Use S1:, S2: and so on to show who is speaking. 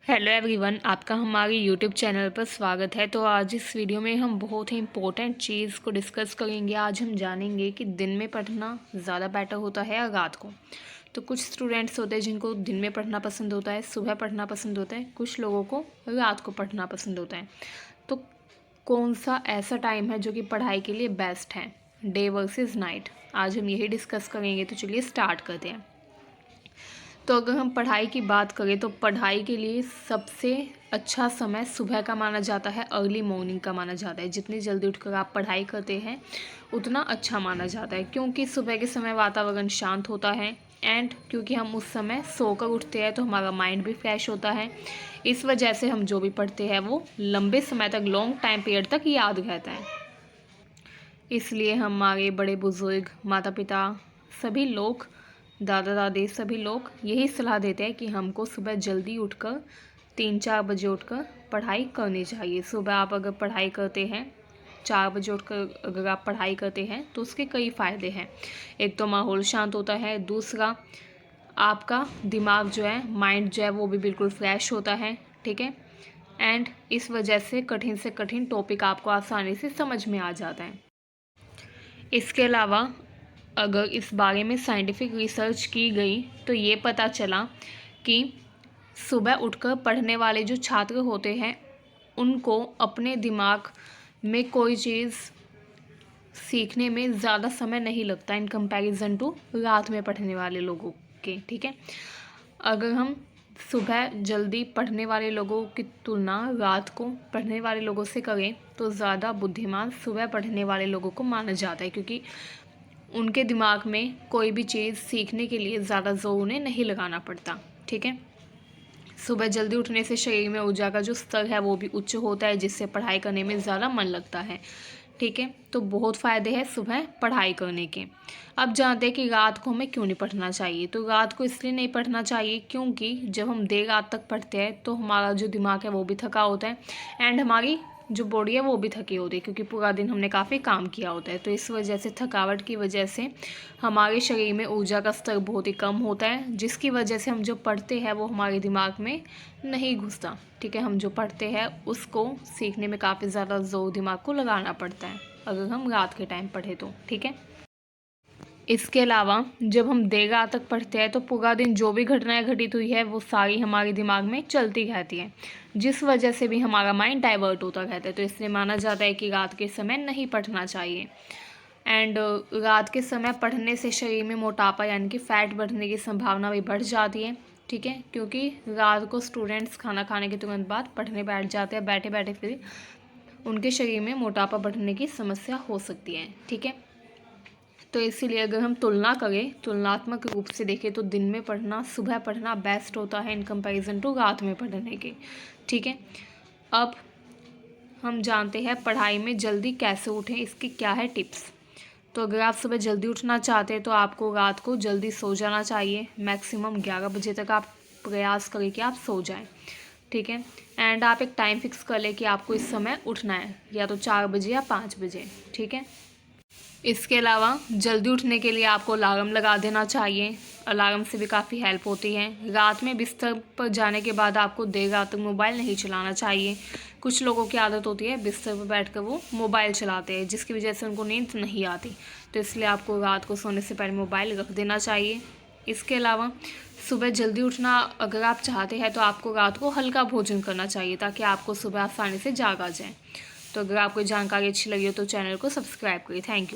S1: Hello everyone, आपका हमारे YouTube channel पर स्वागत है। तो आज इस वीडियो में हम बहुत ही इम्पोर्टेंट चीज़ को डिस्कस करेंगे। आज हम जानेंगे कि दिन में पढ़ना ज़्यादा बेटर होता है या रात को। तो कुछ स्टूडेंट्स होते हैं जिनको दिन में पढ़ना पसंद होता है, सुबह पढ़ना पसंद होता है, कुछ लोगों को रात को पढ़ना पसंद होता है। तो कौन सा ऐसा टाइम है जो कि पढ़ाई के लिए बेस्ट है, डे वर्सेस नाइट? आज हम यही डिस्कस करेंगे। तो चलिए स्टार्ट करते हैं। तो अगर हम पढ़ाई की बात करें तो पढ़ाई के लिए सबसे अच्छा समय सुबह का माना जाता है, अर्ली मॉर्निंग का माना जाता है। जितनी जल्दी उठकर आप पढ़ाई करते हैं उतना अच्छा माना जाता है, क्योंकि सुबह के समय वातावरण शांत होता है एंड क्योंकि हम उस समय सोकर उठते हैं तो हमारा माइंड भी फ्रेश होता है। इस वजह से हम जो भी पढ़ते हैं वो लंबे समय तक, लॉन्ग टाइम पीरियड तक याद रहता है। इसलिए हमारे बड़े बुज़ुर्ग, माता पिता, सभी लोग, दादा दादी, सभी लोग यही सलाह देते हैं कि हमको सुबह जल्दी उठकर 3-4 बजे उठकर पढ़ाई करनी चाहिए। सुबह आप अगर पढ़ाई करते हैं, 4 बजे उठकर अगर आप पढ़ाई करते हैं तो उसके कई फ़ायदे हैं। एक तो माहौल शांत होता है, दूसरा आपका दिमाग जो है, माइंड जो है वो भी बिल्कुल फ्रेश होता है, ठीक है। एंड इस वजह से कठिन टॉपिक आपको आसानी से समझ में आ जाता है। इसके अलावा अगर इस बारे में साइंटिफिक रिसर्च की गई तो ये पता चला कि सुबह उठकर पढ़ने वाले जो छात्र होते हैं उनको अपने दिमाग में कोई चीज़ सीखने में ज़्यादा समय नहीं लगता इन कंपैरिजन टू रात में पढ़ने वाले लोगों के, ठीक है। अगर हम सुबह जल्दी पढ़ने वाले लोगों की तुलना रात को पढ़ने वाले लोगों से करें तो ज़्यादा बुद्धिमान सुबह पढ़ने वाले लोगों को माना जाता है, क्योंकि उनके दिमाग में कोई भी चीज़ सीखने के लिए ज़्यादा जोर उन्हें नहीं लगाना पड़ता, ठीक है। सुबह जल्दी उठने से शरीर में ऊर्जा का जो स्तर है वो भी उच्च होता है, जिससे पढ़ाई करने में ज़्यादा मन लगता है, ठीक है। तो बहुत फ़ायदे हैं सुबह पढ़ाई करने के। अब जानते हैं कि रात को हमें क्यों नहीं पढ़ना चाहिए। तो रात को इसलिए नहीं पढ़ना चाहिए क्योंकि जब हम देर रात तक पढ़ते हैं तो हमारा जो दिमाग है वो भी थका होता है एंड हमारी जो बॉडी है वो भी थकी होती है, क्योंकि पूरा दिन हमने काफ़ी काम किया होता है। तो इस वजह से, थकावट की वजह से हमारे शरीर में ऊर्जा का स्तर बहुत ही कम होता है, जिसकी वजह से हम जो पढ़ते हैं वो हमारे दिमाग में नहीं घुसता, ठीक है। हम जो पढ़ते हैं उसको सीखने में काफ़ी ज़्यादा जोर दिमाग को लगाना पड़ता है अगर हम रात के टाइम पढ़े तो, ठीक है। इसके अलावा जब हम देर रात तक पढ़ते हैं तो पूरा दिन जो भी घटनाएं घटित हुई है वो सारी हमारे दिमाग में चलती रहती है, जिस वजह से भी हमारा माइंड डाइवर्ट होता रहता है। तो इसलिए माना जाता है कि रात के समय नहीं पढ़ना चाहिए। एंड रात के समय पढ़ने से शरीर में मोटापा यानी कि फैट बढ़ने की संभावना भी बढ़ जाती है, ठीक है। क्योंकि रात को स्टूडेंट्स खाना खाने के तुरंत बाद पढ़ने बैठ जाते हैं, बैठे बैठे फिर उनके शरीर में मोटापा बढ़ने की समस्या हो सकती है, ठीक है। तो इसीलिए अगर हम तुलना करें, तुलनात्मक रूप से देखें तो दिन में पढ़ना, सुबह पढ़ना बेस्ट होता है इन कंपैरिजन टू रात में पढ़ने के, ठीक है। अब हम जानते हैं पढ़ाई में जल्दी कैसे उठें, इसकी क्या है टिप्स। तो अगर आप सुबह जल्दी उठना चाहते हैं तो आपको रात को जल्दी सो जाना चाहिए। मैक्सिमम 11 बजे तक आप प्रयास करें कि आप सो जाएं, ठीक है। एंड आप एक टाइम फिक्स कर लें कि आपको इस समय उठना है, या तो 4 बजे या 5 बजे, ठीक है। इसके अलावा जल्दी उठने के लिए आपको अलार्म लगा देना चाहिए। अलार्म से भी काफ़ी हेल्प होती है। रात में बिस्तर पर जाने के बाद आपको देर रात तक मोबाइल नहीं चलाना चाहिए। कुछ लोगों की आदत होती है बिस्तर पर बैठकर वो मोबाइल चलाते हैं, जिसकी वजह से उनको नींद नहीं आती। तो इसलिए आपको रात को सोने से पहले मोबाइल रख देना चाहिए। इसके अलावा सुबह जल्दी उठना अगर आप चाहते हैं तो आपको रात को हल्का भोजन करना चाहिए, ताकि आपको सुबह आसानी से जाग आ जाए। तो अगर आपको जानकारी अच्छी लगी हो तो चैनल को सब्सक्राइब करिए। Thank you.